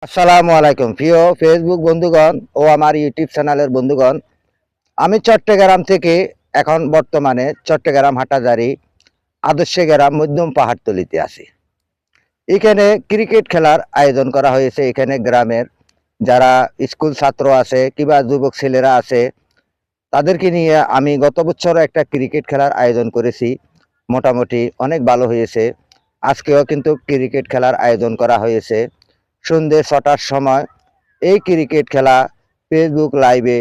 আসসালামু আলাইকুম প্রিয় ফেসবুক বন্ধুগণ ও আমার ইউটিউব চ্যানেলের বন্ধুগণ। আমি চট্টগ্রাম থেকে এখন বর্তমানে চট্টগ্রাম হাটাজারি আদর্শ গ্রাম মধ্যম পাহাড়তলিতে আছি। এখানে ক্রিকেট খেলার আয়োজন করা হয়েছে। এখানে গ্রামের যারা স্কুল ছাত্র আছে কিংবা যুবক ছেলেরা আছে তাদেরকে নিয়ে আমি গত বছরও একটা ক্রিকেট খেলার আয়োজন করেছি। মোটামুটি অনেক ভালো হয়েছে। আজকেও কিন্তু ক্রিকেট খেলার আয়োজন করা হয়েছে। সন্ধ্যে ৬টার সময় এই ক্রিকেট খেলা ফেসবুক লাইভে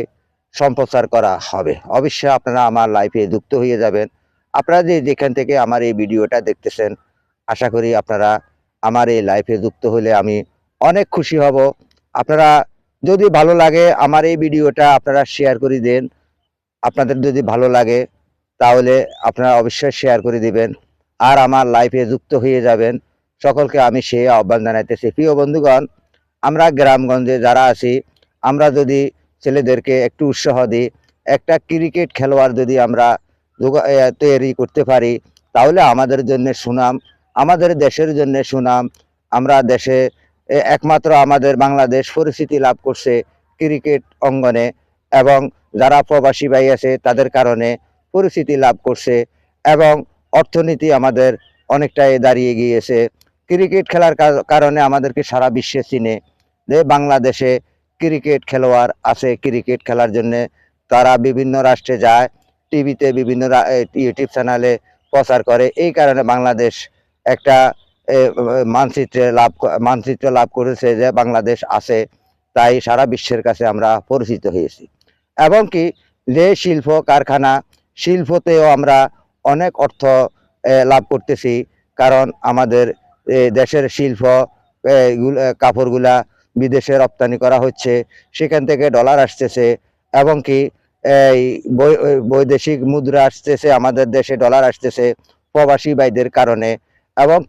সম্প্রচার করা হবে। অবশ্যই আপনারা আমার লাইভে যুক্ত হয়ে যাবেন। আপনারা যেখান থেকে আমার এই ভিডিওটা দেখতেছেন, আশা করি আপনারা আমার এই লাইভে যুক্ত হলে আমি অনেক খুশি হব। আপনারা যদি ভালো লাগে আমার এই ভিডিওটা আপনারা শেয়ার করে দেন। আপনাদের যদি ভালো লাগে তাহলে আপনারা অবশ্যই শেয়ার করে দিবেন আর আমার লাইভে যুক্ত হয়ে যাবেন। সকলকে আমি সেই আহ্বান জানাইতেছি। প্রিয় বন্ধুগণ, আমরা গ্রামগঞ্জে যারা আছি আমরা যদি ছেলেদেরকে একটু উৎসাহ দিই, একটা ক্রিকেট খেলোয়াড় যদি আমরা তৈরি করতে পারি তাহলে আমাদের জন্য সুনাম, আমাদের দেশের জন্য সুনাম। আমরা দেশে একমাত্র আমাদের বাংলাদেশ পরিচিতি লাভ করছে ক্রিকেট অঙ্গনে, এবং যারা প্রবাসী ভাই আছে তাদের কারণে পরিচিতি লাভ করছে, এবং অর্থনীতি আমাদের অনেকটাই দাঁড়িয়ে গিয়েছে। ক্রিকেট খেলার কারণে আমাদেরকে সারা বিশ্বে চিনে যে বাংলাদেশে ক্রিকেট খেলোয়াড় আছে। ক্রিকেট খেলার জন্য তারা বিভিন্ন রাষ্ট্রে যায়, টিভিতে বিভিন্ন ইউটিউব চ্যানেলে প্রচার করে। এই কারণে বাংলাদেশ একটা মানচিত্র লাভ করেছে যে বাংলাদেশ আছে, তাই সারা বিশ্বের কাছে আমরা পরিচিত হয়েছি। এবং কি যে শিল্প কারখানা, শিল্পতেও আমরা অনেক অর্থ লাভ করতেছি, কারণ আমাদের দেশের শিল্প কাপড়গুলা বিদেশে রপ্তানি করা হচ্ছে, সেখান থেকে ডলার আসতেছে, এবং কি এই বৈদেশিক মুদ্রা আসতেছে, আমাদের দেশে ডলার আসতেছে প্রবাসী ভাইদের কারণে। এবং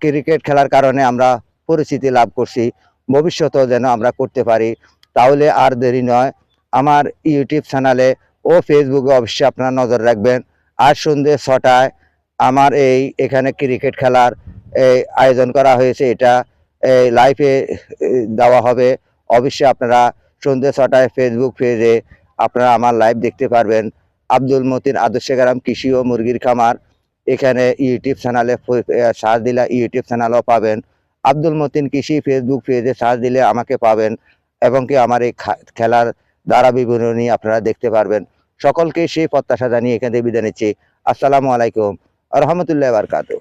ক্রিকেট খেলার কারণে আমরা পরিচিতি লাভ করছি। ভবিষ্যতেও যেন আমরা করতে পারি। তাহলে আর দেরি নয়, আমার ইউটিউব চ্যানেলে ও ফেসবুকে অবশ্যই আপনারা নজর রাখবেন। আজ সন্ধ্যে ৬টায় আমার এখানে ক্রিকেট খেলার আয়োজন করা হয়েছে। এটা লাইভে দেওয়া হবে। অবশ্যই আপনারা সন্ধ্যে ৬টায় ফেসবুক পেজে আপনারা আমার লাইভ দেখতে পারবেন। আব্দুল মতিন আদর্শ গ্রাম কৃষি ও মুরগির খামার, এখানে ইউটিউব চ্যানেলে সার্চ দিলে ইউটিউব চ্যানেলও পাবেন। আব্দুল মতিন কৃষি ফেসবুক পেজে সার্চ দিলে আমাকে পাবেন, এবং কি আমার এই খেলার দ্বারা বিবরণী আপনারা দেখতে পারবেন। সকলকে সেই প্রত্যাশা জানিয়ে এখান থেকে বিদায় নিচ্ছি। আসসালামু আলাইকুম ওয়া রাহমাতুল্লাহি ওয়া বারাকাতুহু।